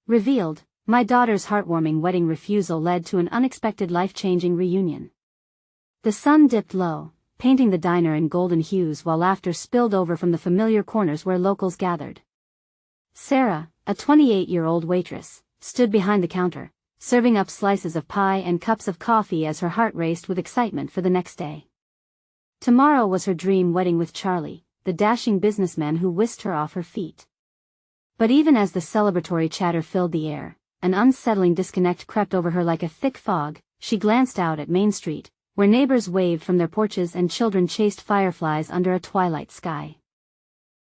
Revealed, my daughter's heartwarming wedding refusal led to an unexpected life-changing reunion. The sun dipped low, painting the diner in golden hues while laughter spilled over from the familiar corners where locals gathered. Sarah, a 28-year-old waitress, stood behind the counter, serving up slices of pie and cups of coffee as her heart raced with excitement for the next day. Tomorrow was her dream wedding with Charlie, the dashing businessman who whisked her off her feet. But even as the celebratory chatter filled the air, an unsettling disconnect crept over her like a thick fog. She glanced out at Main Street, where neighbors waved from their porches and children chased fireflies under a twilight sky.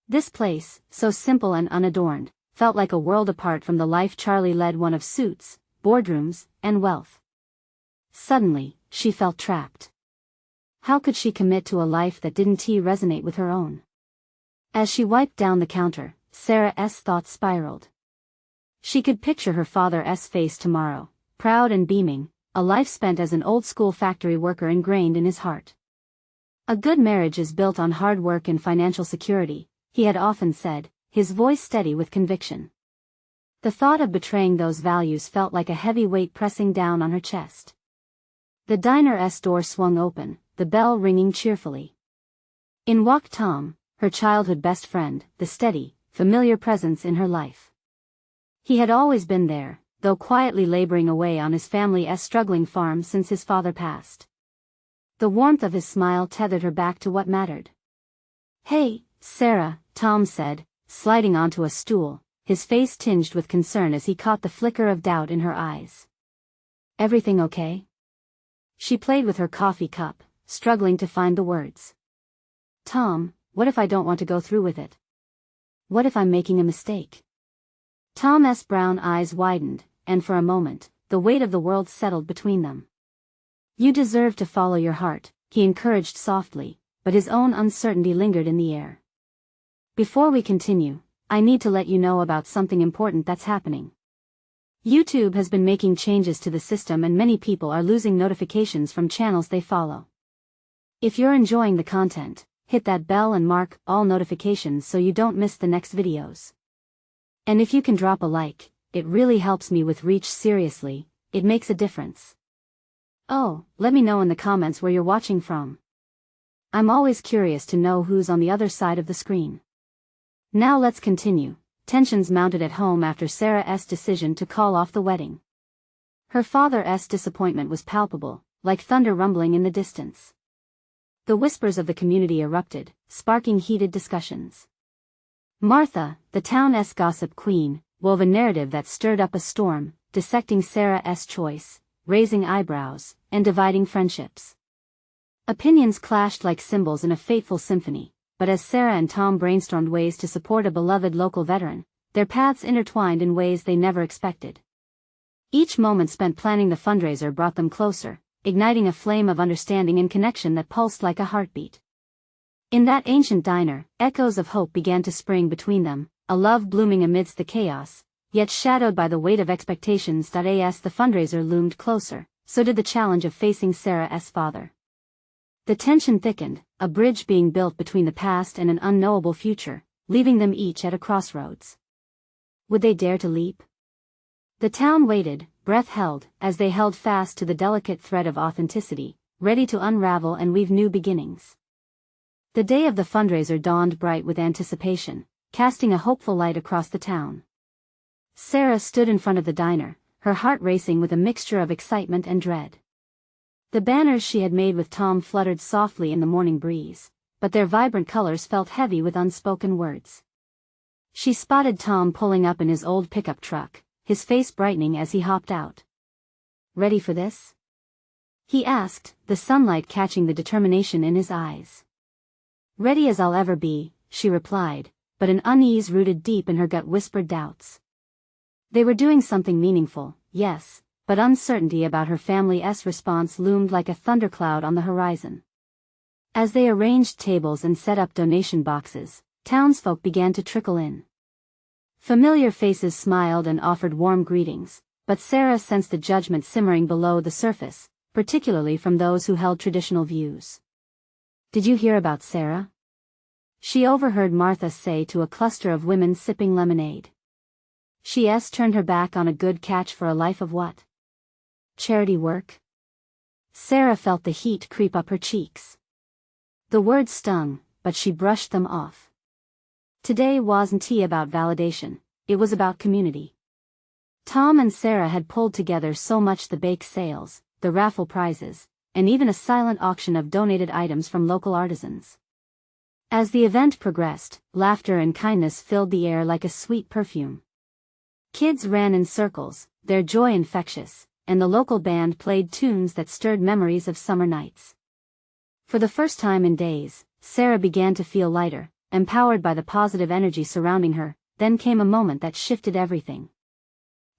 This place, so simple and unadorned, felt like a world apart from the life Charlie led, one of suits, boardrooms, and wealth. Suddenly, she felt trapped. How could she commit to a life that didn't resonate with her own? As she wiped down the counter, Sarah's thoughts spiraled. She could picture her father's face tomorrow, proud and beaming, a life spent as an old-school factory worker ingrained in his heart. A good marriage is built on hard work and financial security, he had often said, his voice steady with conviction. The thought of betraying those values felt like a heavy weight pressing down on her chest. The diner's door swung open, the bell ringing cheerfully. In walked Tom, her childhood best friend, the steady, familiar presence in her life. He had always been there, though quietly laboring away on his family's struggling farm since his father passed. The warmth of his smile tethered her back to what mattered. "Hey, Sarah," Tom said, sliding onto a stool, his face tinged with concern as he caught the flicker of doubt in her eyes. "Everything okay?" She played with her coffee cup, struggling to find the words. "Tom, what if I don't want to go through with it? What if I'm making a mistake?" Tom's brown eyes widened, and for a moment, the weight of the world settled between them. "You deserve to follow your heart," he encouraged softly, but his own uncertainty lingered in the air. "Before we continue, I need to let you know about something important that's happening. YouTube has been making changes to the system and many people are losing notifications from channels they follow. If you're enjoying the content, hit that bell and mark all notifications so you don't miss the next videos. And if you can drop a like, it really helps me with reach. Seriously, it makes a difference. Oh, let me know in the comments where you're watching from. I'm always curious to know who's on the other side of the screen." Now let's continue. Tensions mounted at home after Sarah's decision to call off the wedding. Her father's disappointment was palpable, like thunder rumbling in the distance. The whispers of the community erupted, sparking heated discussions. Martha, the town's gossip queen, wove a narrative that stirred up a storm, dissecting Sarah's choice, raising eyebrows, and dividing friendships. Opinions clashed like cymbals in a fateful symphony, but as Sarah and Tom brainstormed ways to support a beloved local veteran, their paths intertwined in ways they never expected. Each moment spent planning the fundraiser brought them closer, igniting a flame of understanding and connection that pulsed like a heartbeat. In that ancient diner, echoes of hope began to spring between them, a love blooming amidst the chaos, yet shadowed by the weight of expectations. As the fundraiser loomed closer, so did the challenge of facing Sarah's father. The tension thickened, a bridge being built between the past and an unknowable future, leaving them each at a crossroads. Would they dare to leap? The town waited, breath held, as they held fast to the delicate thread of authenticity, ready to unravel and weave new beginnings. The day of the fundraiser dawned bright with anticipation, casting a hopeful light across the town. Sarah stood in front of the diner, her heart racing with a mixture of excitement and dread. The banners she had made with Tom fluttered softly in the morning breeze, but their vibrant colors felt heavy with unspoken words. She spotted Tom pulling up in his old pickup truck, his face brightening as he hopped out. "Ready for this?" he asked, the sunlight catching the determination in his eyes. "Ready as I'll ever be," she replied, but an unease rooted deep in her gut whispered doubts. They were doing something meaningful, yes, but uncertainty about her family's response loomed like a thundercloud on the horizon. As they arranged tables and set up donation boxes, townsfolk began to trickle in. Familiar faces smiled and offered warm greetings, but Sarah sensed the judgment simmering below the surface, particularly from those who held traditional views. "Did you hear about Sarah?" she overheard Martha say to a cluster of women sipping lemonade. She turned her back on a good catch for a life of what? Charity work? Sarah felt the heat creep up her cheeks. The words stung, but she brushed them off. Today wasn't about validation, it was about community. Tom and Sarah had pulled together so much: the bake sales, the raffle prizes, and even a silent auction of donated items from local artisans. As the event progressed, laughter and kindness filled the air like a sweet perfume. Kids ran in circles, their joy infectious, and the local band played tunes that stirred memories of summer nights. For the first time in days, Sarah began to feel lighter, empowered by the positive energy surrounding her. Then came a moment that shifted everything.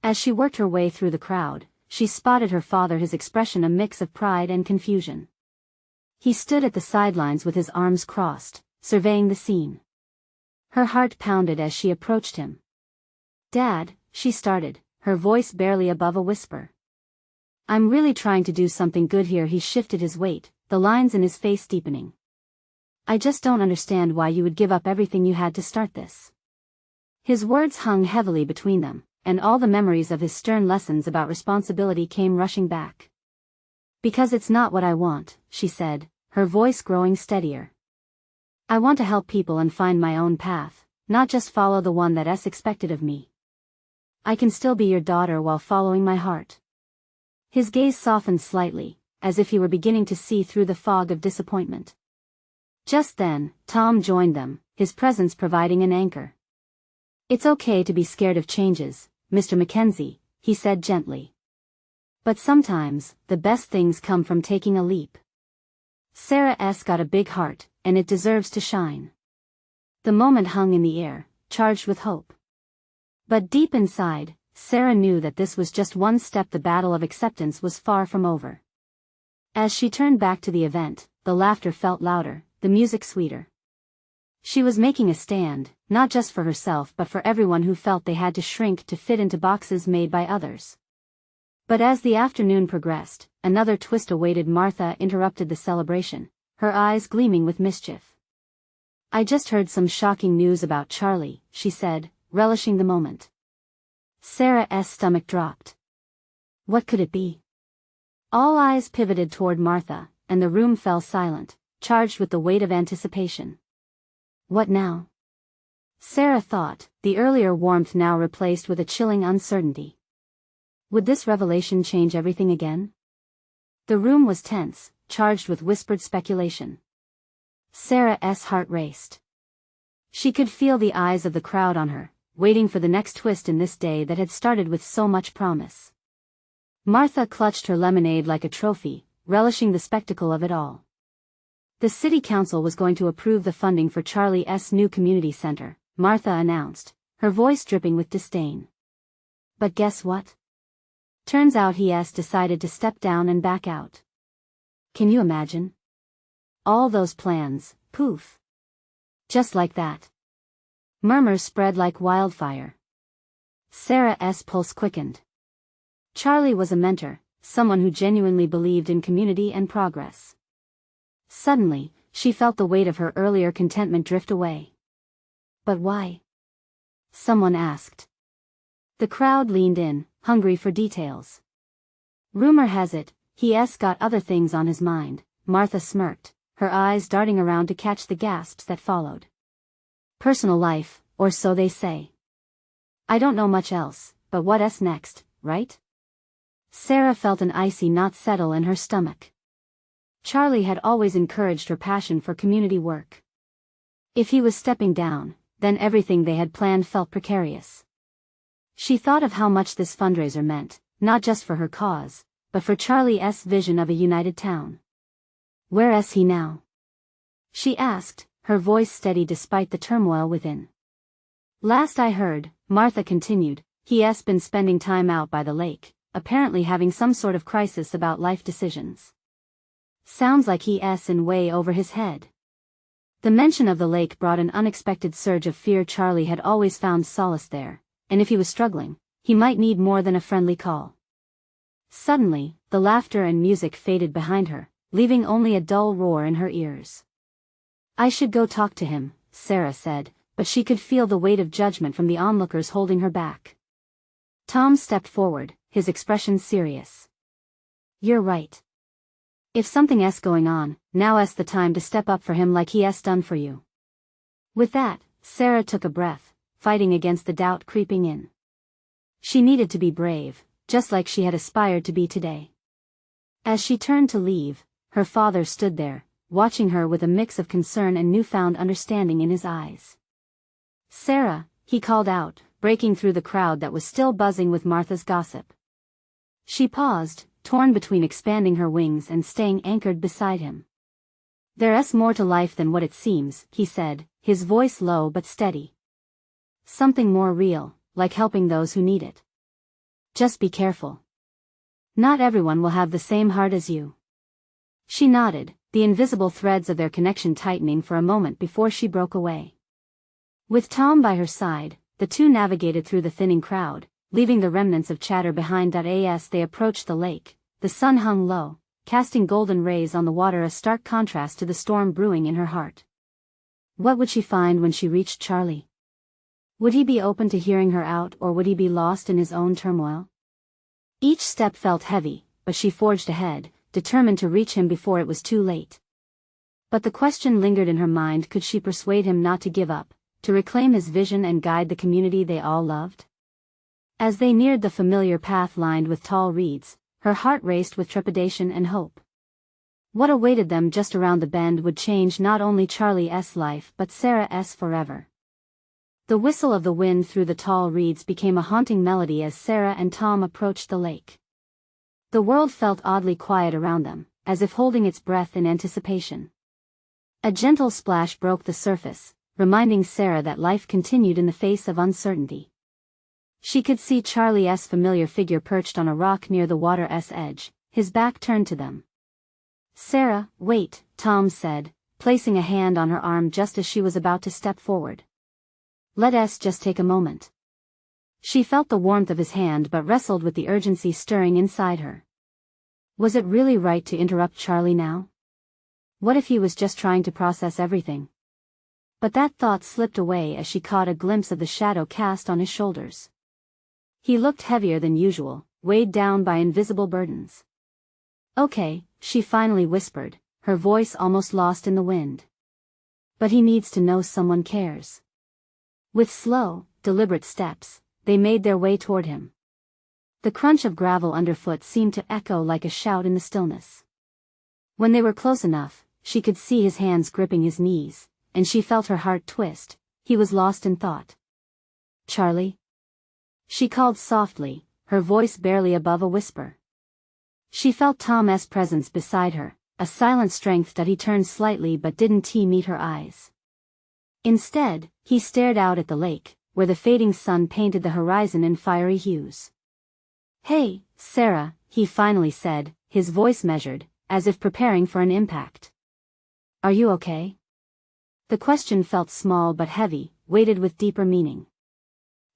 As she worked her way through the crowd, she spotted her father, his expression a mix of pride and confusion. He stood at the sidelines with his arms crossed, surveying the scene. Her heart pounded as she approached him. "Dad," she started, her voice barely above a whisper. "I'm really trying to do something good here." He shifted his weight, the lines in his face deepening. "I just don't understand why you would give up everything you had to start this." His words hung heavily between them, and all the memories of his stern lessons about responsibility came rushing back. "Because it's not what I want," she said, her voice growing steadier. "I want to help people and find my own path, not just follow the one that's expected of me. I can still be your daughter while following my heart." His gaze softened slightly, as if he were beginning to see through the fog of disappointment. Just then, Tom joined them, his presence providing an anchor. "It's okay to be scared of changes, Mr. Mackenzie," he said gently. "But sometimes, the best things come from taking a leap." Sarah's got a big heart, and it deserves to shine. The moment hung in the air, charged with hope. But deep inside, Sarah knew that this was just one step. The battle of acceptance was far from over. As she turned back to the event, the laughter felt louder, the music sweeter. She was making a stand, not just for herself but for everyone who felt they had to shrink to fit into boxes made by others. But as the afternoon progressed, another twist awaited. Martha interrupted the celebration, her eyes gleaming with mischief. "I just heard some shocking news about Charlie," she said, relishing the moment. Sarah's stomach dropped. What could it be? All eyes pivoted toward Martha, and the room fell silent, charged with the weight of anticipation. What now? Sarah thought, the earlier warmth now replaced with a chilling uncertainty. Would this revelation change everything again? The room was tense, charged with whispered speculation. Sarah's heart raced. She could feel the eyes of the crowd on her, waiting for the next twist in this day that had started with so much promise. Martha clutched her lemonade like a trophy, relishing the spectacle of it all. The city council was going to approve the funding for Charlie's new community center, Martha announced, her voice dripping with disdain. But guess what? Turns out he's decided to step down and back out. Can you imagine? All those plans, poof. Just like that. Murmurs spread like wildfire. Sarah's pulse quickened. Charlie was a mentor, someone who genuinely believed in community and progress. Suddenly, she felt the weight of her earlier contentment drift away. But why? Someone asked. The crowd leaned in, hungry for details. Rumor has it, he's got other things on his mind, Martha smirked, her eyes darting around to catch the gasps that followed. Personal life, or so they say. I don't know much else, but what's next, right? Sarah felt an icy knot settle in her stomach. Charlie had always encouraged her passion for community work. If he was stepping down, then everything they had planned felt precarious. She thought of how much this fundraiser meant, not just for her cause, but for Charlie's vision of a united town. Where's he now? She asked, her voice steady despite the turmoil within. Last I heard, Martha continued, he's been spending time out by the lake, apparently having some sort of crisis about life decisions. Sounds like he's in way over his head. The mention of the lake brought an unexpected surge of fear. Charlie had always found solace there, and if he was struggling, he might need more than a friendly call. Suddenly, the laughter and music faded behind her, leaving only a dull roar in her ears. I should go talk to him, Sarah said, but she could feel the weight of judgment from the onlookers holding her back. Tom stepped forward, his expression serious. You're right. If something's going on, now's the time to step up for him like he's done for you. With that, Sarah took a breath, fighting against the doubt creeping in. She needed to be brave, just like she had aspired to be today. As she turned to leave, her father stood there, watching her with a mix of concern and newfound understanding in his eyes. Sarah, he called out, breaking through the crowd that was still buzzing with Martha's gossip. She paused, torn between expanding her wings and staying anchored beside him. There's more to life than what it seems, he said, his voice low but steady. Something more real, like helping those who need it. Just be careful. Not everyone will have the same heart as you. She nodded, the invisible threads of their connection tightening for a moment before she broke away. With Tom by her side, the two navigated through the thinning crowd, leaving the remnants of chatter behind. As they approached the lake, the sun hung low, casting golden rays on the water, a stark contrast to the storm brewing in her heart. What would she find when she reached Charlie? Would he be open to hearing her out, or would he be lost in his own turmoil? Each step felt heavy, but she forged ahead, determined to reach him before it was too late. But the question lingered in her mind: could she persuade him not to give up, to reclaim his vision and guide the community they all loved? As they neared the familiar path lined with tall reeds, her heart raced with trepidation and hope. What awaited them just around the bend would change not only Charlie's life but Sarah's forever. The whistle of the wind through the tall reeds became a haunting melody as Sarah and Tom approached the lake. The world felt oddly quiet around them, as if holding its breath in anticipation. A gentle splash broke the surface, reminding Sarah that life continued in the face of uncertainty. She could see Charlie's familiar figure perched on a rock near the water's edge, his back turned to them. Sarah, wait, Tom said, placing a hand on her arm just as she was about to step forward. Let's just take a moment. She felt the warmth of his hand but wrestled with the urgency stirring inside her. Was it really right to interrupt Charlie now? What if he was just trying to process everything? But that thought slipped away as she caught a glimpse of the shadow cast on his shoulders. He looked heavier than usual, weighed down by invisible burdens. Okay, she finally whispered, her voice almost lost in the wind. But he needs to know someone cares. With slow, deliberate steps, they made their way toward him. The crunch of gravel underfoot seemed to echo like a shout in the stillness. When they were close enough, she could see his hands gripping his knees, and she felt her heart twist. He was lost in thought. Charlie? She called softly, her voice barely above a whisper. She felt Tom's presence beside her, a silent strength that he turned slightly but didn't meet her eyes. Instead, he stared out at the lake, where the fading sun painted the horizon in fiery hues. Hey, Sarah, he finally said, his voice measured, as if preparing for an impact. Are you okay? The question felt small but heavy, weighted with deeper meaning.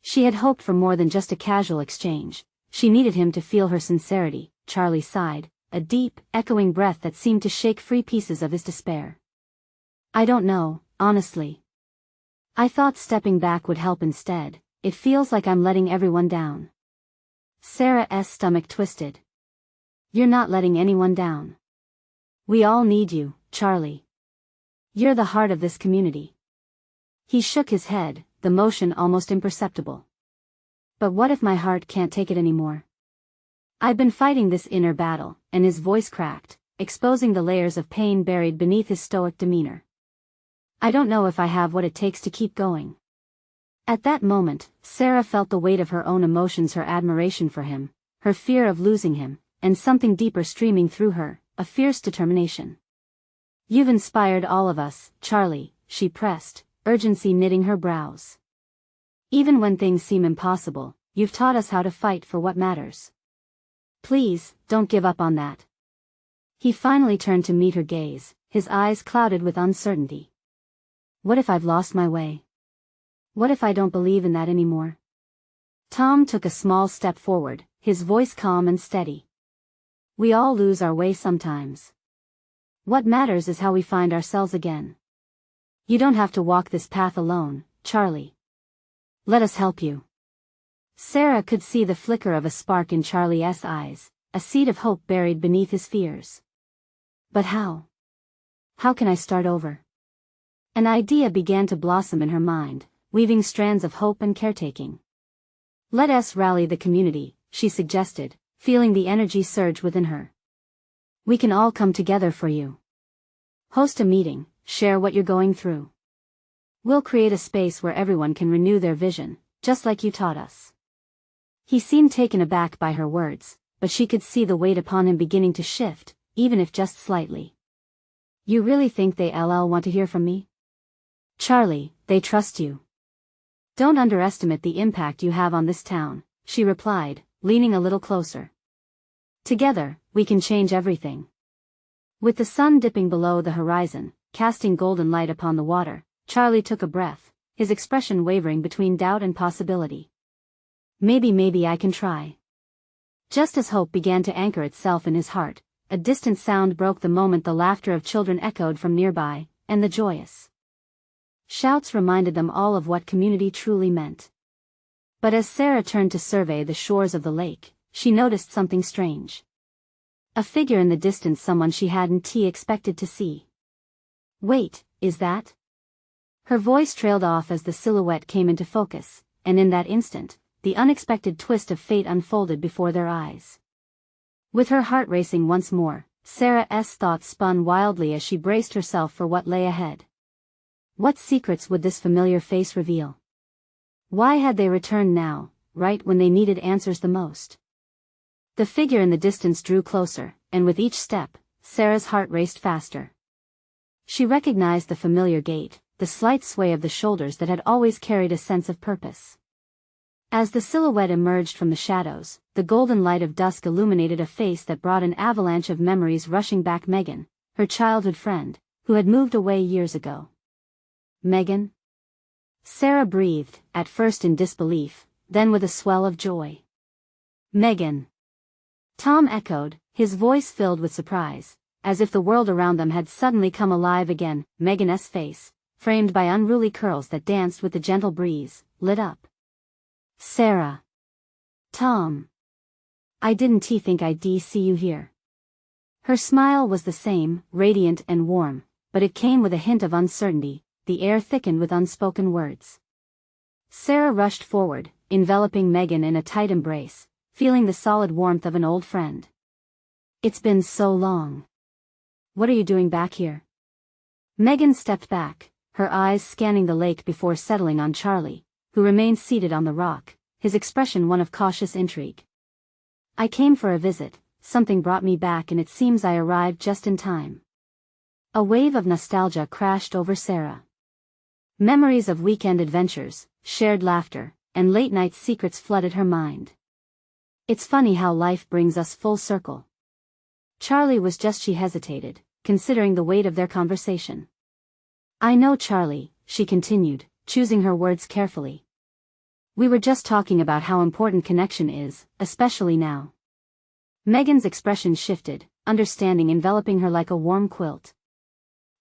She had hoped for more than just a casual exchange. She needed him to feel her sincerity. Charlie sighed, a deep, echoing breath that seemed to shake free pieces of his despair. I don't know, honestly. I thought stepping back would help instead. It feels like I'm letting everyone down. Sarah's stomach twisted. You're not letting anyone down. We all need you, Charlie. You're the heart of this community. He shook his head, the motion almost imperceptible. But what if my heart can't take it anymore? I've been fighting this inner battle, and his voice cracked, exposing the layers of pain buried beneath his stoic demeanor. I don't know if I have what it takes to keep going. At that moment, Sarah felt the weight of her own emotions, her admiration for him, her fear of losing him, and something deeper streaming through her, a fierce determination. You've inspired all of us, Charlie, she pressed, urgency knitting her brows. Even when things seem impossible, you've taught us how to fight for what matters. Please, don't give up on that. He finally turned to meet her gaze, his eyes clouded with uncertainty. What if I've lost my way? What if I don't believe in that anymore? Tom took a small step forward, his voice calm and steady. We all lose our way sometimes. What matters is how we find ourselves again. You don't have to walk this path alone, Charlie. Let us help you. Sarah could see the flicker of a spark in Charlie's eyes, a seed of hope buried beneath his fears. But how? How can I start over? An idea began to blossom in her mind, weaving strands of hope and caretaking. Let us rally the community, she suggested, feeling the energy surge within her. We can all come together for you. Host a meeting, share what you're going through. We'll create a space where everyone can renew their vision, just like you taught us. He seemed taken aback by her words, but she could see the weight upon him beginning to shift, even if just slightly. You really think they want to hear from me? Charlie, they trust you. Don't underestimate the impact you have on this town, she replied, leaning a little closer. Together, we can change everything. With the sun dipping below the horizon, casting golden light upon the water, Charlie took a breath, his expression wavering between doubt and possibility. Maybe I can try. Just as hope began to anchor itself in his heart, a distant sound broke the moment. The laughter of children echoed from nearby, and the joyous shouts reminded them all of what community truly meant. But as Sarah turned to survey the shores of the lake, she noticed something strange. A figure in the distance, someone she hadn't expected to see. Wait, is that? Her voice trailed off as the silhouette came into focus, and in that instant, the unexpected twist of fate unfolded before their eyes. With her heart racing once more, Sarah's thoughts spun wildly as she braced herself for what lay ahead. What secrets would this familiar face reveal? Why had they returned now, right when they needed answers the most? The figure in the distance drew closer, and with each step, Sarah's heart raced faster. She recognized the familiar gait, the slight sway of the shoulders that had always carried a sense of purpose. As the silhouette emerged from the shadows, the golden light of dusk illuminated a face that brought an avalanche of memories rushing back. Megan, her childhood friend, who had moved away years ago. Megan? Sarah breathed, at first in disbelief, then with a swell of joy. Megan. Tom echoed, his voice filled with surprise, as if the world around them had suddenly come alive again. Megan's face, framed by unruly curls that danced with the gentle breeze, lit up. Sarah. Tom. I didn't think I'd see you here. Her smile was the same, radiant and warm, but it came with a hint of uncertainty. The air thickened with unspoken words. Sarah rushed forward, enveloping Megan in a tight embrace, feeling the solid warmth of an old friend. It's been so long. What are you doing back here? Megan stepped back, her eyes scanning the lake before settling on Charlie, who remained seated on the rock, his expression one of cautious intrigue. I came for a visit, something brought me back, and it seems I arrived just in time. A wave of nostalgia crashed over Sarah. Memories of weekend adventures, shared laughter, and late-night secrets flooded her mind. It's funny how life brings us full circle. Charlie was just. She hesitated, considering the weight of their conversation. I know, Charlie, she continued, choosing her words carefully. We were just talking about how important connection is, especially now. Megan's expression shifted, understanding enveloping her like a warm quilt.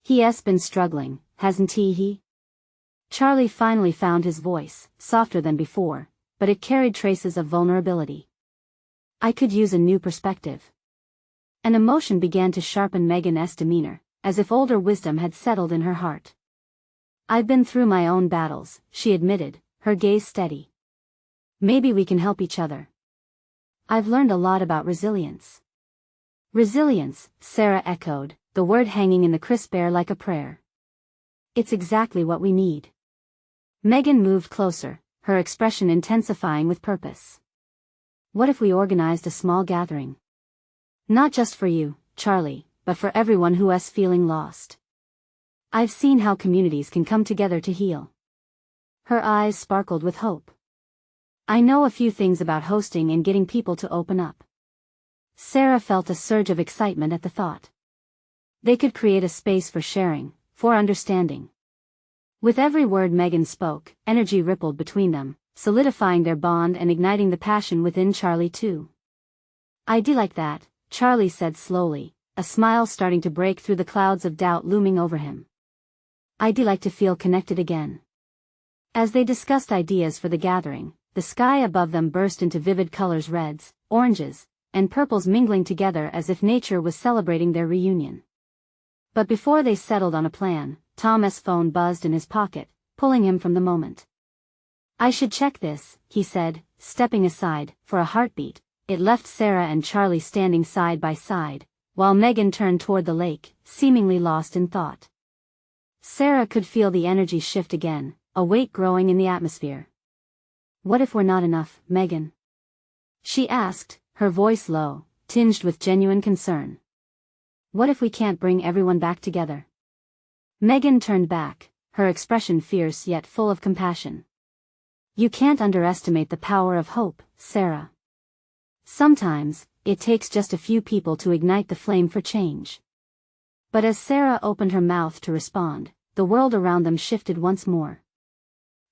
He's been struggling, hasn't he? Charlie finally found his voice, softer than before, but it carried traces of vulnerability. I could use a new perspective. An emotion began to sharpen Megan's demeanor, as if older wisdom had settled in her heart. I've been through my own battles, she admitted, her gaze steady. Maybe we can help each other. I've learned a lot about resilience. Resilience, Sarah echoed, the word hanging in the crisp air like a prayer. It's exactly what we need. Megan moved closer, her expression intensifying with purpose. What if we organized a small gathering? Not just for you, Charlie, but for everyone who's feeling lost. I've seen how communities can come together to heal. Her eyes sparkled with hope. I know a few things about hosting and getting people to open up. Sarah felt a surge of excitement at the thought. They could create a space for sharing, for understanding. With every word Megan spoke, energy rippled between them, solidifying their bond and igniting the passion within Charlie too. I'd like that, Charlie said slowly, a smile starting to break through the clouds of doubt looming over him. I'd like to feel connected again. As they discussed ideas for the gathering, the sky above them burst into vivid colors: reds, oranges, and purples mingling together as if nature was celebrating their reunion. But before they settled on a plan, Tom's phone buzzed in his pocket, pulling him from the moment. "I should check this," he said, stepping aside. For a heartbeat, it left Sarah and Charlie standing side by side, while Megan turned toward the lake, seemingly lost in thought. Sarah could feel the energy shift again, a weight growing in the atmosphere. "What if we're not enough, Megan?" she asked, her voice low, tinged with genuine concern. "What if we can't bring everyone back together?" Megan turned back, her expression fierce yet full of compassion. "You can't underestimate the power of hope, Sarah. Sometimes, it takes just a few people to ignite the flame for change." But as Sarah opened her mouth to respond, the world around them shifted once more.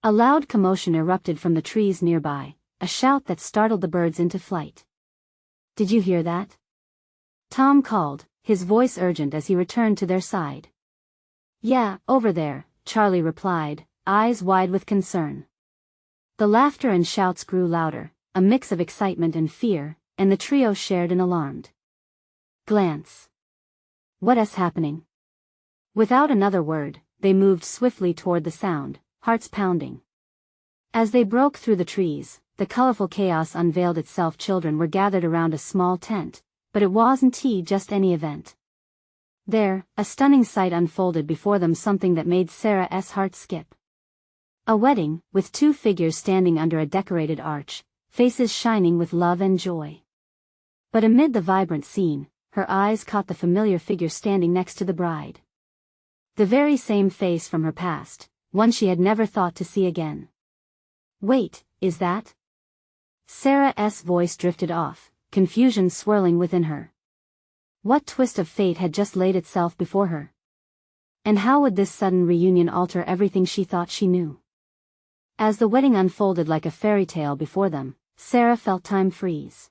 A loud commotion erupted from the trees nearby, a shout that startled the birds into flight. "Did you hear that?" Tom called, his voice urgent as he returned to their side. "Yeah, over there," Charlie replied, eyes wide with concern. The laughter and shouts grew louder, a mix of excitement and fear, and the trio shared an alarmed glance. "What's happening?" Without another word, they moved swiftly toward the sound, hearts pounding. As they broke through the trees, the colorful chaos unveiled itself. Children were gathered around a small tent, but it wasn't just any event. There, a stunning sight unfolded before them, something that made Sarah's heart skip. A wedding, with two figures standing under a decorated arch, faces shining with love and joy. But amid the vibrant scene, her eyes caught the familiar figure standing next to the bride. The very same face from her past, one she had never thought to see again. "Wait, is that?" Sarah's voice drifted off, confusion swirling within her. What twist of fate had just laid itself before her? And how would this sudden reunion alter everything she thought she knew? As the wedding unfolded like a fairy tale before them, Sarah felt time freeze.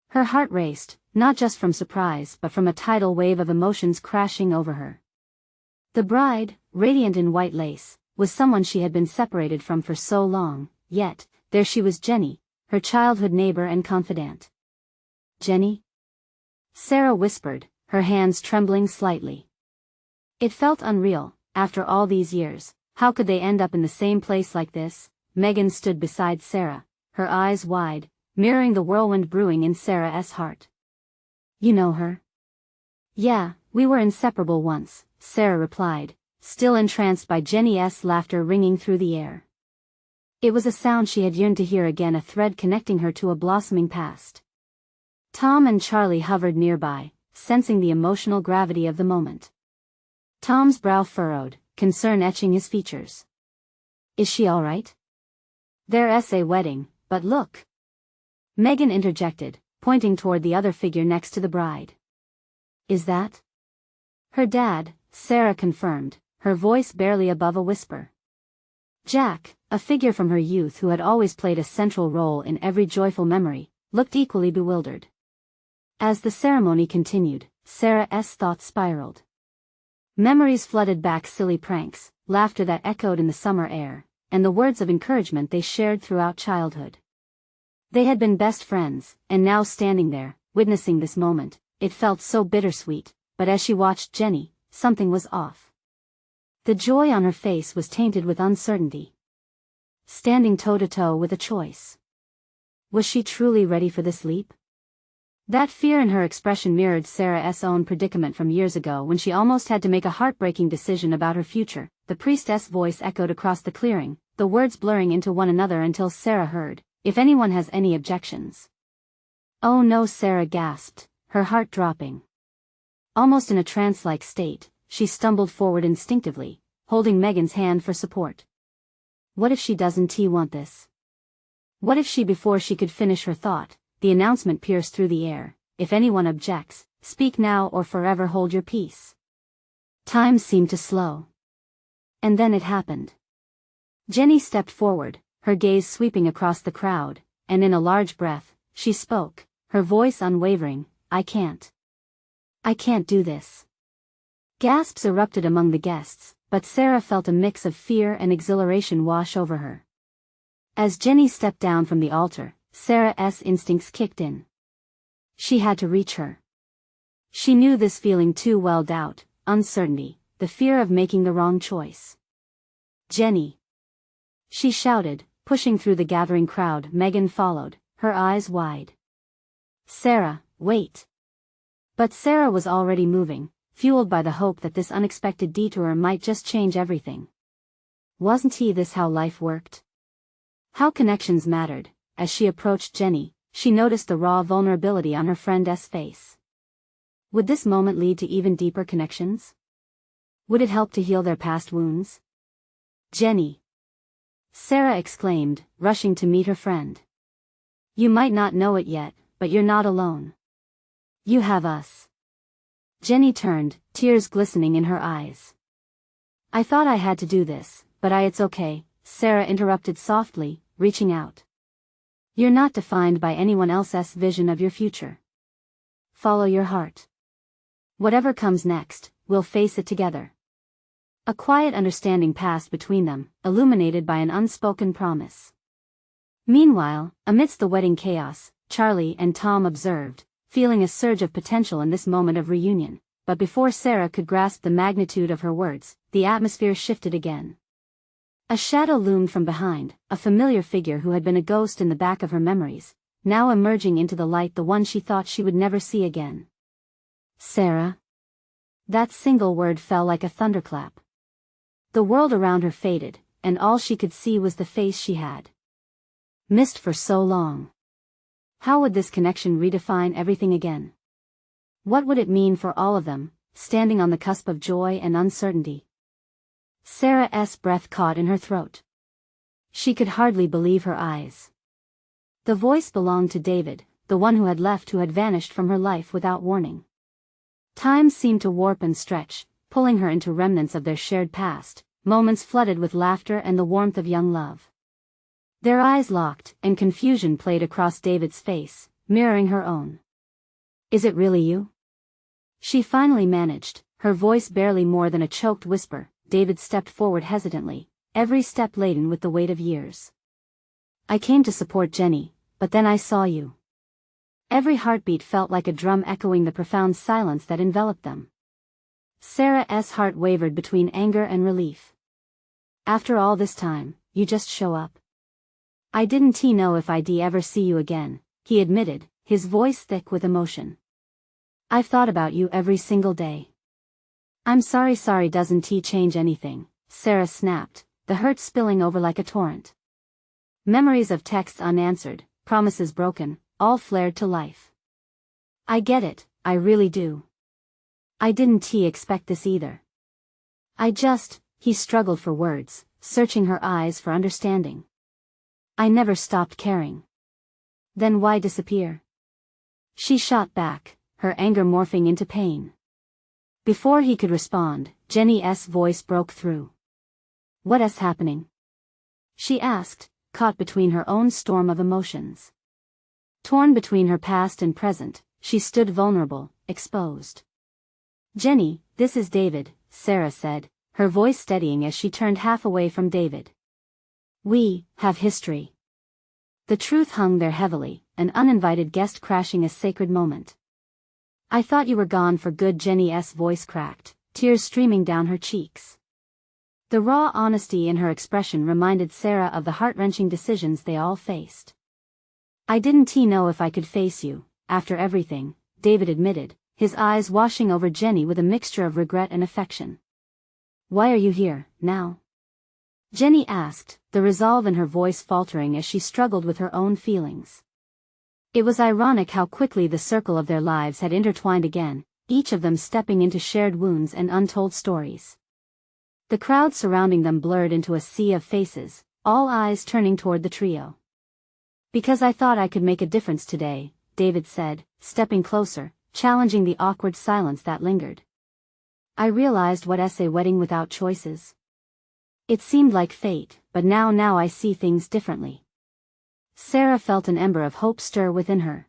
Her heart raced, not just from surprise but from a tidal wave of emotions crashing over her. The bride, radiant in white lace, was someone she had been separated from for so long, yet, there she was, Jenny, her childhood neighbor and confidant. "Jenny?" Sarah whispered, her hands trembling slightly. It felt unreal. After all these years, how could they end up in the same place like this? Megan stood beside Sarah, her eyes wide, mirroring the whirlwind brewing in Sarah's heart. "You know her?" "Yeah, we were inseparable once," Sarah replied, still entranced by Jenny's laughter ringing through the air. It was a sound she had yearned to hear again, a thread connecting her to a blossoming past. Tom and Charlie hovered nearby, sensing the emotional gravity of the moment. Tom's brow furrowed, concern etching his features. "Is she all right?" "There's a wedding, but look!" Megan interjected, pointing toward the other figure next to the bride. "Is that her dad?" Sarah confirmed, her voice barely above a whisper. Jack, a figure from her youth who had always played a central role in every joyful memory, looked equally bewildered. As the ceremony continued, Sarah's thoughts spiraled. Memories flooded back: silly pranks, laughter that echoed in the summer air, and the words of encouragement they shared throughout childhood. They had been best friends, and now standing there, witnessing this moment, it felt so bittersweet. But as she watched Jenny, something was off. The joy on her face was tainted with uncertainty. Standing toe-to-toe with a choice. Was she truly ready for this leap? That fear in her expression mirrored Sarah's own predicament from years ago when she almost had to make a heartbreaking decision about her future. The priestess' voice echoed across the clearing, the words blurring into one another until Sarah heard, "If anyone has any objections." "Oh no," Sarah gasped, her heart dropping. Almost in a trance-like state, she stumbled forward instinctively, holding Megan's hand for support. What if she doesn't want this? What if she? Before she could finish her thought, the announcement pierced through the air: "If anyone objects, speak now or forever hold your peace." Time seemed to slow. And then it happened. Jenny stepped forward, her gaze sweeping across the crowd, and in a large breath, she spoke, her voice unwavering, I can't do this." Gasps erupted among the guests, but Sarah felt a mix of fear and exhilaration wash over her. As Jenny stepped down from the altar, Sarah's instincts kicked in. She had to reach her. She knew this feeling too well: doubt, uncertainty, the fear of making the wrong choice. "Jenny!" she shouted, pushing through the gathering crowd. Megan followed, her eyes wide. "Sarah, wait!" But Sarah was already moving, fueled by the hope that this unexpected detour might just change everything. Wasn't this how life worked? How connections mattered? As she approached Jenny, she noticed the raw vulnerability on her friend's face. Would this moment lead to even deeper connections? Would it help to heal their past wounds? "Jenny!" Sarah exclaimed, rushing to meet her friend. "You might not know it yet, but you're not alone. You have us." Jenny turned, tears glistening in her eyes. "I thought I had to do this, but it's okay," Sarah interrupted softly, reaching out. "You're not defined by anyone else's vision of your future. Follow your heart. Whatever comes next, we'll face it together." A quiet understanding passed between them, illuminated by an unspoken promise. Meanwhile, amidst the wedding chaos, Charlie and Tom observed, feeling a surge of potential in this moment of reunion, but before Sarah could grasp the magnitude of her words, the atmosphere shifted again. A shadow loomed from behind, a familiar figure who had been a ghost in the back of her memories, now emerging into the light, the one she thought she would never see again. "Sarah?" That single word fell like a thunderclap. The world around her faded, and all she could see was the face she had missed for so long. How would this connection redefine everything again? What would it mean for all of them, standing on the cusp of joy and uncertainty? Sarah's breath caught in her throat. She could hardly believe her eyes. The voice belonged to David, the one who had left, who had vanished from her life without warning. Time seemed to warp and stretch, pulling her into remnants of their shared past, moments flooded with laughter and the warmth of young love. Their eyes locked, and confusion played across David's face, mirroring her own. "Is it really you?" she finally managed, her voice barely more than a choked whisper. David stepped forward hesitantly, every step laden with the weight of years. "I came to support Jenny, but then I saw you." Every heartbeat felt like a drum echoing the profound silence that enveloped them. Sarah's heart wavered between anger and relief. "After all this time, you just show up?" "I didn't know if I'd ever see you again," he admitted, his voice thick with emotion. "I've thought about you every single day." "I'm sorry doesn't change anything," Sarah snapped, the hurt spilling over like a torrent. Memories of texts unanswered, promises broken, all flared to life. "I get it, I really do. I didn't expect this either. He struggled for words, searching her eyes for understanding. "I never stopped caring." "Then why disappear?" she shot back, her anger morphing into pain. Before he could respond, Jenny's voice broke through. "What's happening?" she asked, caught between her own storm of emotions. Torn between her past and present, she stood vulnerable, exposed. "Jenny, this is David," Sarah said, her voice steadying as she turned half away from David. "We have history." The truth hung there heavily, an uninvited guest crashing a sacred moment. "I thought you were gone for good." Jenny's voice cracked, tears streaming down her cheeks. The raw honesty in her expression reminded Sarah of the heart-wrenching decisions they all faced. "I didn't know if I could face you, after everything," David admitted, his eyes washing over Jenny with a mixture of regret and affection. "Why are you here, now?" Jenny asked, the resolve in her voice faltering as she struggled with her own feelings. It was ironic how quickly the circle of their lives had intertwined again, each of them stepping into shared wounds and untold stories. The crowd surrounding them blurred into a sea of faces, all eyes turning toward the trio. "Because I thought I could make a difference today," David said, stepping closer, challenging the awkward silence that lingered. "I realized what's a wedding without choices. It seemed like fate, but now I see things differently." Sarah felt an ember of hope stir within her.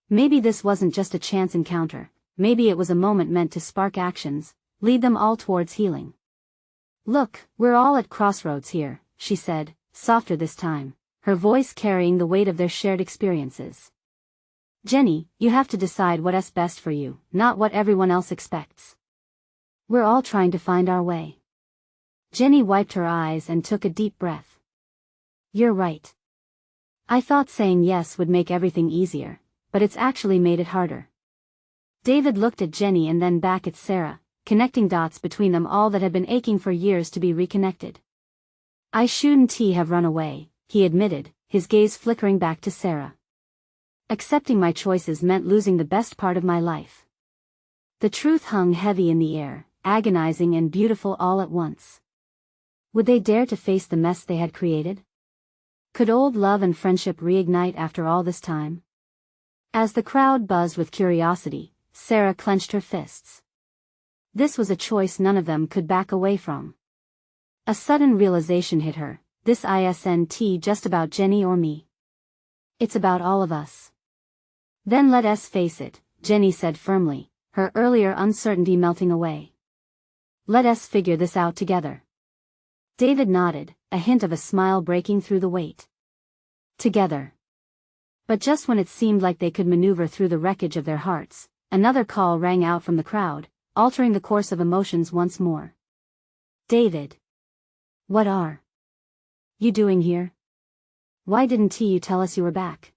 Maybe this wasn't just a chance encounter, maybe it was a moment meant to spark actions, lead them all towards healing. "Look, we're all at crossroads here," she said, softer this time, her voice carrying the weight of their shared experiences. Jenny, you have to decide what's best for you, not what everyone else expects. We're all trying to find our way. Jenny wiped her eyes and took a deep breath. You're right. I thought saying yes would make everything easier, but it's actually made it harder. David looked at Jenny and then back at Sarah, connecting dots between them all that had been aching for years to be reconnected. I shouldn't have run away, he admitted, his gaze flickering back to Sarah. Accepting my choices meant losing the best part of my life. The truth hung heavy in the air, agonizing and beautiful all at once. Would they dare to face the mess they had created? Could old love and friendship reignite after all this time? As the crowd buzzed with curiosity, Sarah clenched her fists. This was a choice none of them could back away from. A sudden realization hit her, this isn't just about Jenny or me. It's about all of us. Then let us face it, Jenny said firmly, her earlier uncertainty melting away. Let us figure this out together. David nodded, a hint of a smile breaking through the weight. Together. But just when it seemed like they could maneuver through the wreckage of their hearts, another call rang out from the crowd, altering the course of emotions once more. David. What are you doing here? Why didn't you tell us you were back?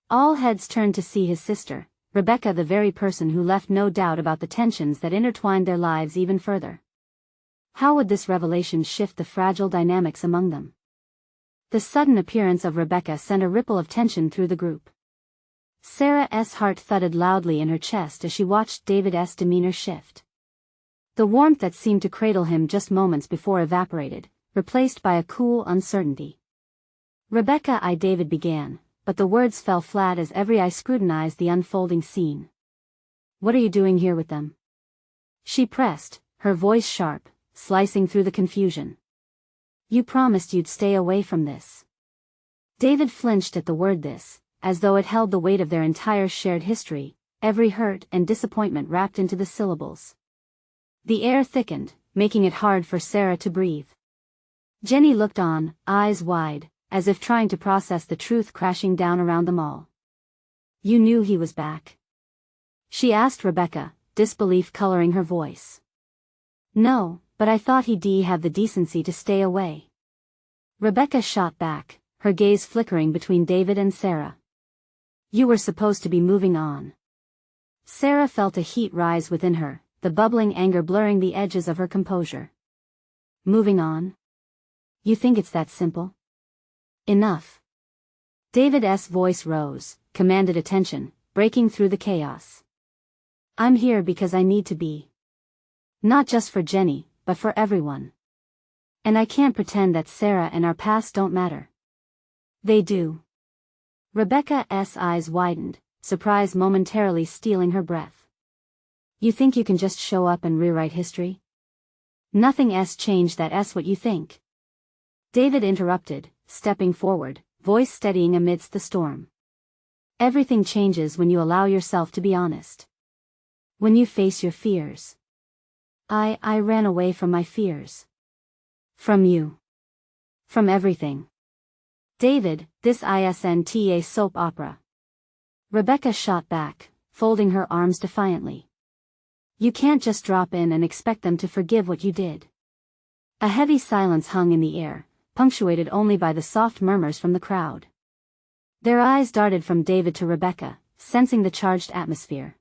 All heads turned to see his sister, Rebecca, the very person who left no doubt about the tensions that intertwined their lives even further. How would this revelation shift the fragile dynamics among them? The sudden appearance of Rebecca sent a ripple of tension through the group. Sarah's heart thudded loudly in her chest as she watched David's demeanor shift. The warmth that seemed to cradle him just moments before evaporated, replaced by a cool uncertainty. Rebecca, David began, but the words fell flat as every eye scrutinized the unfolding scene. What are you doing here with them? She pressed, her voice sharp, slicing through the confusion. You promised you'd stay away from this. David flinched at the word this, as though it held the weight of their entire shared history, every hurt and disappointment wrapped into the syllables. The air thickened, making it hard for Sarah to breathe. Jenny looked on, eyes wide, as if trying to process the truth crashing down around them all. You knew he was back? She asked Rebecca, disbelief coloring her voice. No, but I thought he'd have the decency to stay away. Rebecca shot back, her gaze flickering between David and Sarah. You were supposed to be moving on. Sarah felt a heat rise within her, the bubbling anger blurring the edges of her composure. Moving on? You think it's that simple? Enough. David's voice rose, commanded attention, breaking through the chaos. I'm here because I need to be. Not just for Jenny, but for everyone. And I can't pretend that Sarah and our past don't matter. They do. Rebecca's eyes widened, surprise momentarily stealing her breath. You think you can just show up and rewrite history? Nothing's changed, that's what you think. David interrupted, stepping forward, voice steadying amidst the storm. Everything changes when you allow yourself to be honest. When you face your fears. I ran away from my fears. From you. From everything. David, this isn't a soap opera. Rebecca shot back, folding her arms defiantly. You can't just drop in and expect them to forgive what you did. A heavy silence hung in the air, punctuated only by the soft murmurs from the crowd. Their eyes darted from David to Rebecca, sensing the charged atmosphere.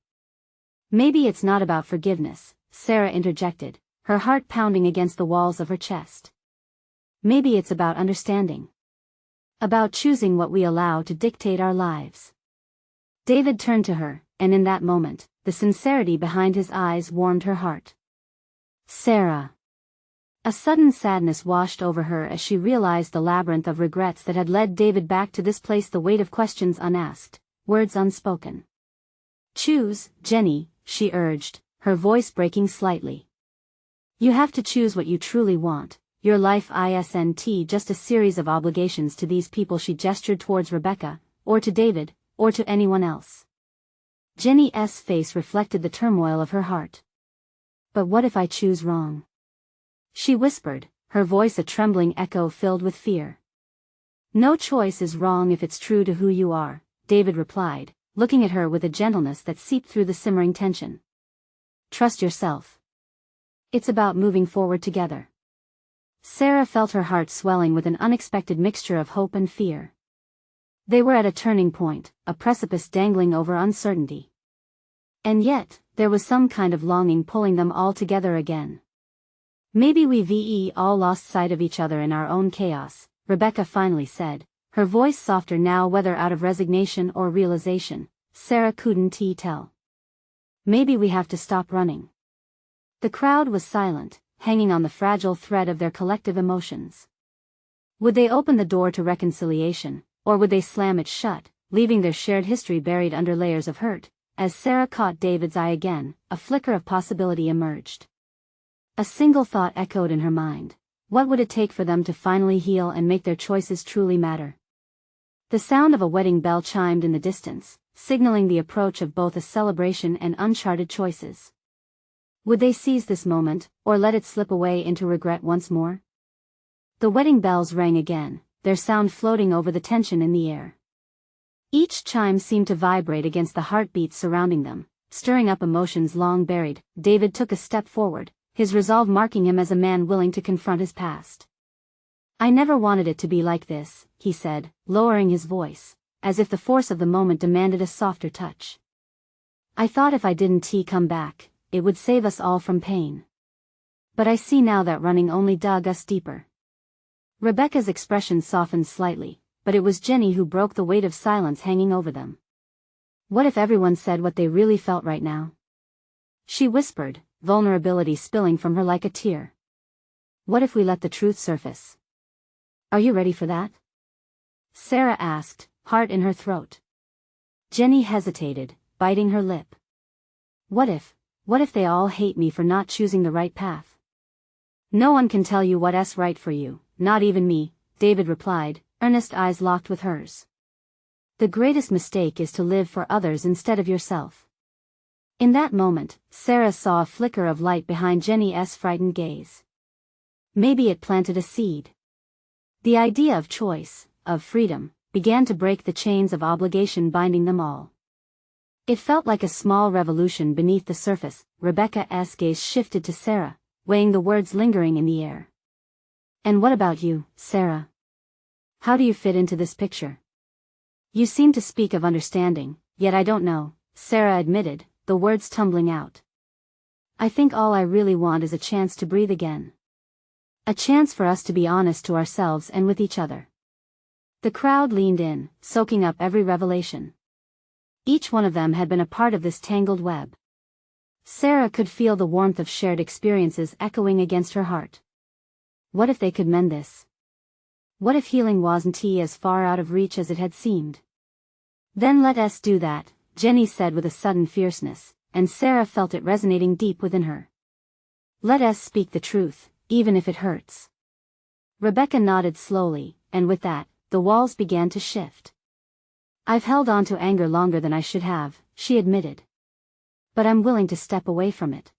Maybe it's not about forgiveness, Sarah interjected, her heart pounding against the walls of her chest. Maybe it's about understanding. About choosing what we allow to dictate our lives. David turned to her, and in that moment, the sincerity behind his eyes warmed her heart. Sarah. A sudden sadness washed over her as she realized the labyrinth of regrets that had led David back to this place, the weight of questions unasked, words unspoken. Choose, Jenny, she urged, her voice breaking slightly. You have to choose what you truly want. Your life isn't just a series of obligations to these people. She gestured towards Rebecca, or to David, or to anyone else. Jenny's face reflected the turmoil of her heart. But what if I choose wrong? She whispered, her voice a trembling echo filled with fear. No choice is wrong if it's true to who you are, David replied, looking at her with a gentleness that seeped through the simmering tension. Trust yourself. It's about moving forward together. Sarah felt her heart swelling with an unexpected mixture of hope and fear. They were at a turning point, a precipice dangling over uncertainty. And yet, there was some kind of longing pulling them all together again. Maybe we've all lost sight of each other in our own chaos, Rebecca finally said, her voice softer now, whether out of resignation or realization. Sarah couldn't tell. Maybe we have to stop running. The crowd was silent, hanging on the fragile thread of their collective emotions. Would they open the door to reconciliation, or would they slam it shut, leaving their shared history buried under layers of hurt? As Sarah caught David's eye again, a flicker of possibility emerged. A single thought echoed in her mind. What would it take for them to finally heal and make their choices truly matter? The sound of a wedding bell chimed in the distance, signaling the approach of both a celebration and uncharted choices. Would they seize this moment, or let it slip away into regret once more? The wedding bells rang again, their sound floating over the tension in the air. Each chime seemed to vibrate against the heartbeats surrounding them, stirring up emotions long buried. David took a step forward, his resolve marking him as a man willing to confront his past. I never wanted it to be like this, he said, lowering his voice, as if the force of the moment demanded a softer touch. I thought if I didn't come back, it would save us all from pain. But I see now that running only dug us deeper. Rebecca's expression softened slightly, but it was Jenny who broke the weight of silence hanging over them. What if everyone said what they really felt right now? She whispered, vulnerability spilling from her like a tear. What if we let the truth surface? Are you ready for that? Sarah asked, heart in her throat. Jenny hesitated, biting her lip. What if they all hate me for not choosing the right path? No one can tell you what's right for you, not even me, David replied, earnest eyes locked with hers. The greatest mistake is to live for others instead of yourself. In that moment, Sarah saw a flicker of light behind Jenny's frightened gaze. Maybe it planted a seed. The idea of choice, of freedom, began to break the chains of obligation binding them all. It felt like a small revolution beneath the surface. Rebecca's gaze shifted to Sarah, weighing the words lingering in the air. And what about you, Sarah? How do you fit into this picture? You seem to speak of understanding, yet I don't know, Sarah admitted, the words tumbling out. I think all I really want is a chance to breathe again. A chance for us to be honest to ourselves and with each other. The crowd leaned in, soaking up every revelation. Each one of them had been a part of this tangled web. Sarah could feel the warmth of shared experiences echoing against her heart. What if they could mend this? What if healing wasn't as far out of reach as it had seemed? Then let us do that, Jenny said with a sudden fierceness, and Sarah felt it resonating deep within her. Let us speak the truth, even if it hurts. Rebecca nodded slowly, and with that, the walls began to shift. I've held on to anger longer than I should have, she admitted. But I'm willing to step away from it.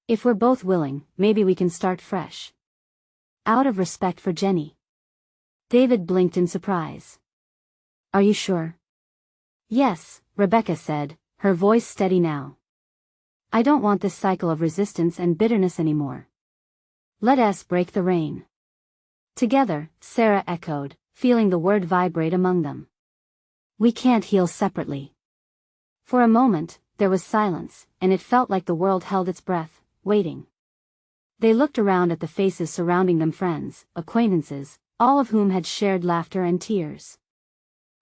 If we're both willing, maybe we can start fresh. Out of respect for Jenny. David blinked in surprise. Are you sure? Yes, Rebecca said, her voice steady now. I don't want this cycle of resistance and bitterness anymore. Let us break the rain. Together, Sarah echoed, feeling the word vibrate among them. We can't heal separately. For a moment, there was silence, and it felt like the world held its breath, waiting. They looked around at the faces surrounding them, friends, acquaintances, all of whom had shared laughter and tears.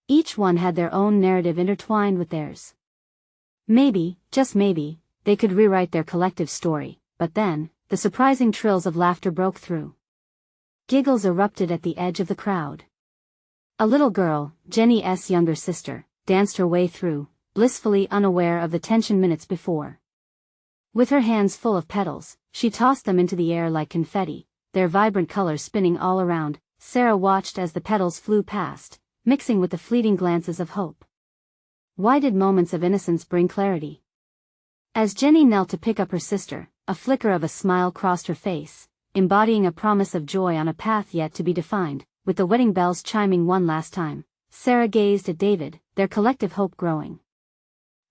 Each one had their own narrative intertwined with theirs. Maybe, just maybe, they could rewrite their collective story, but then, the surprising trills of laughter broke through. Giggles erupted at the edge of the crowd. A little girl, Jenny's younger sister, danced her way through, blissfully unaware of the tension minutes before. With her hands full of petals, she tossed them into the air like confetti, their vibrant colors spinning all around. Sarah watched as the petals flew past, mixing with the fleeting glances of hope. Why did moments of innocence bring clarity? As Jenny knelt to pick up her sister, a flicker of a smile crossed her face, embodying a promise of joy on a path yet to be defined. with the wedding bells chiming one last time, Sarah gazed at David, their collective hope growing.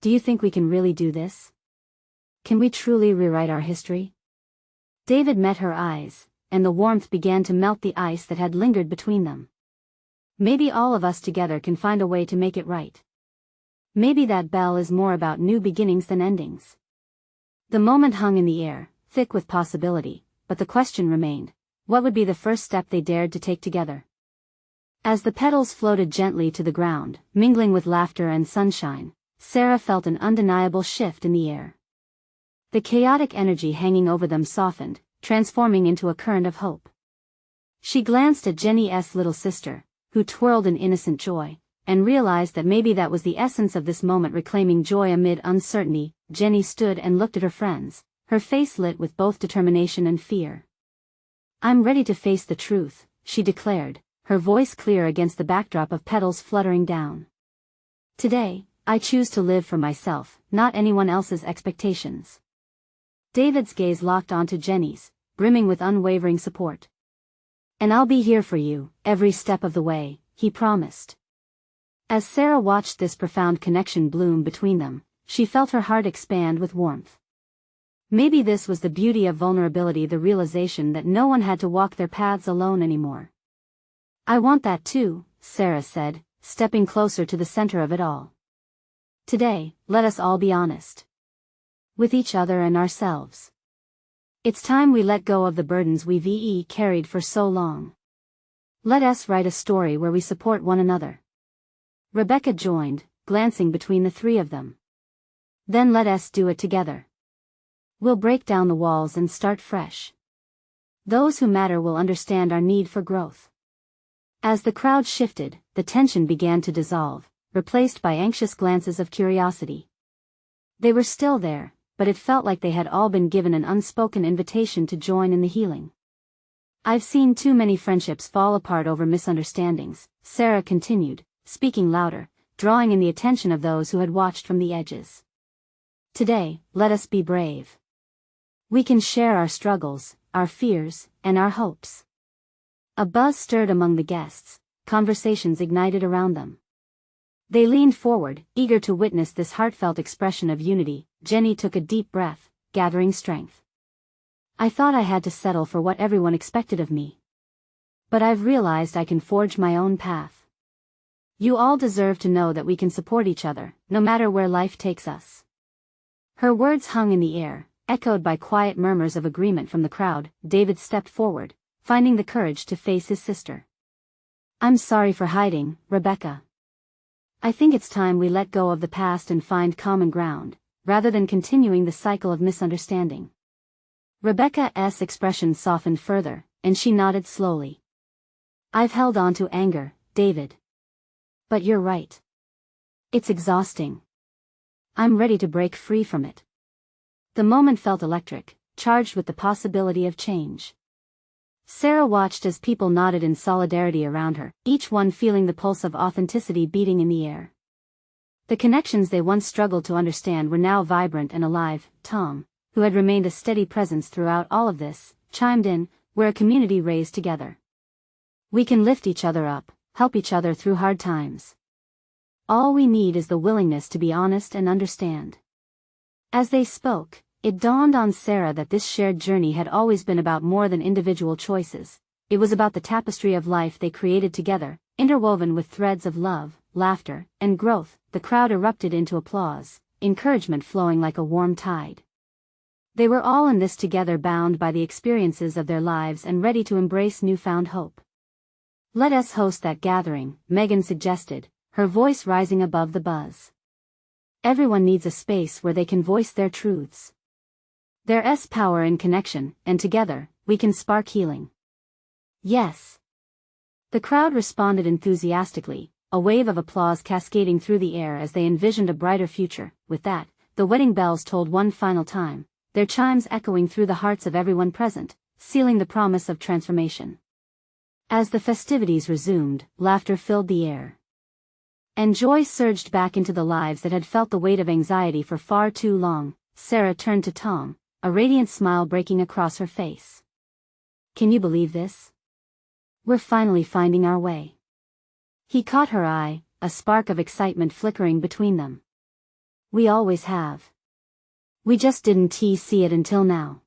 Do you think we can really do this? Can we truly rewrite our history? David met her eyes, and the warmth began to melt the ice that had lingered between them. Maybe all of us together can find a way to make it right. Maybe that bell is more about new beginnings than endings. The moment hung in the air, thick with possibility, but the question remained, what would be the first step they dared to take together? As the petals floated gently to the ground, mingling with laughter and sunshine, Sarah felt an undeniable shift in the air. The chaotic energy hanging over them softened, transforming into a current of hope. She glanced at Jenny's little sister, who twirled in innocent joy, and realized that maybe that was the essence of this moment, reclaiming joy amid uncertainty. Jenny stood and looked at her friends, her face lit with both determination and fear. I'm ready to face the truth, she declared, her voice clear against the backdrop of petals fluttering down. Today, I choose to live for myself, not anyone else's expectations. David's gaze locked onto Jenny's, brimming with unwavering support. And I'll be here for you, every step of the way, he promised. As Sarah watched this profound connection bloom between them, she felt her heart expand with warmth. Maybe this was the beauty of vulnerability, the realization that no one had to walk their paths alone anymore. I want that too, Sarah said, stepping closer to the center of it all. Today, let us all be honest. With each other and ourselves. It's time we let go of the burdens we've carried for so long. Let us write a story where we support one another. Rebecca joined, glancing between the three of them. Then let us do it together. We'll break down the walls and start fresh. Those who matter will understand our need for growth. As the crowd shifted, the tension began to dissolve, replaced by anxious glances of curiosity. They were still there, but it felt like they had all been given an unspoken invitation to join in the healing. I've seen too many friendships fall apart over misunderstandings, Sarah continued, speaking louder, drawing in the attention of those who had watched from the edges. Today, let us be brave. We can share our struggles, our fears, and our hopes. A buzz stirred among the guests, conversations ignited around them. They leaned forward, eager to witness this heartfelt expression of unity. Jenny took a deep breath, gathering strength. I thought I had to settle for what everyone expected of me. But I've realized I can forge my own path. You all deserve to know that we can support each other, no matter where life takes us. Her words hung in the air, echoed by quiet murmurs of agreement from the crowd. David stepped forward, finding the courage to face his sister. I'm sorry for hiding, Rebecca. I think it's time we let go of the past and find common ground, rather than continuing the cycle of misunderstanding. Rebecca's expression softened further, and she nodded slowly. I've held on to anger, David. But you're right. It's exhausting. I'm ready to break free from it. The moment felt electric, charged with the possibility of change. Sarah watched as people nodded in solidarity around her, each one feeling the pulse of authenticity beating in the air. The connections they once struggled to understand were now vibrant and alive. Tom, who had remained a steady presence throughout all of this, chimed in, we're a community raised together. We can lift each other up, help each other through hard times. All we need is the willingness to be honest and understand. As they spoke, it dawned on Sarah that this shared journey had always been about more than individual choices. It was about the tapestry of life they created together, interwoven with threads of love, laughter, and growth. The crowd erupted into applause, encouragement flowing like a warm tide. They were all in this together, bound by the experiences of their lives and ready to embrace newfound hope. Let us host that gathering, Megan suggested, her voice rising above the buzz. Everyone needs a space where they can voice their truths. There's power in connection, and together, we can spark healing. Yes. The crowd responded enthusiastically, a wave of applause cascading through the air as they envisioned a brighter future. With that, the wedding bells tolled one final time, their chimes echoing through the hearts of everyone present, sealing the promise of transformation. As the festivities resumed, laughter filled the air. And joy surged back into the lives that had felt the weight of anxiety for far too long. Sarah turned to Tom, a radiant smile breaking across her face. Can you believe this? We're finally finding our way. He caught her eye, a spark of excitement flickering between them. We always have. We just didn't see it until now.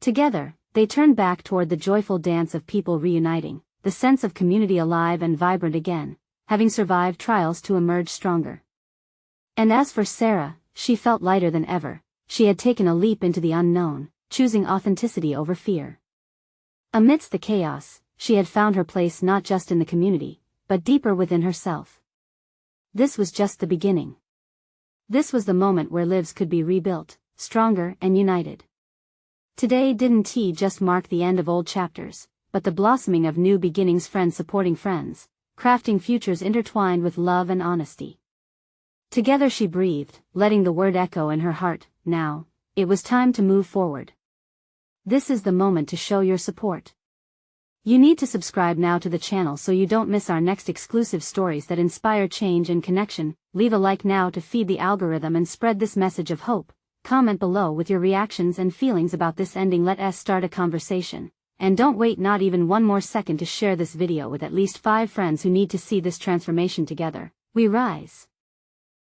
Together, they turned back toward the joyful dance of people reuniting, the sense of community alive and vibrant again, having survived trials to emerge stronger. And as for Sarah, she felt lighter than ever. She had taken a leap into the unknown, choosing authenticity over fear. Amidst the chaos, she had found her place not just in the community, but deeper within herself. This was just the beginning. This was the moment where lives could be rebuilt, stronger and united. Today didn't just mark the end of old chapters, but the blossoming of new beginnings, friends supporting friends, crafting futures intertwined with love and honesty. Together she breathed, letting the word echo in her heart. Now, it was time to move forward. This is the moment to show your support. You need to subscribe now to the channel so you don't miss our next exclusive stories that inspire change and connection. Leave a like now to feed the algorithm and spread this message of hope. Comment below with your reactions and feelings about this ending. Let us start a conversation. And don't wait not even one more second to share this video with at least 5 friends who need to see this transformation together. We rise.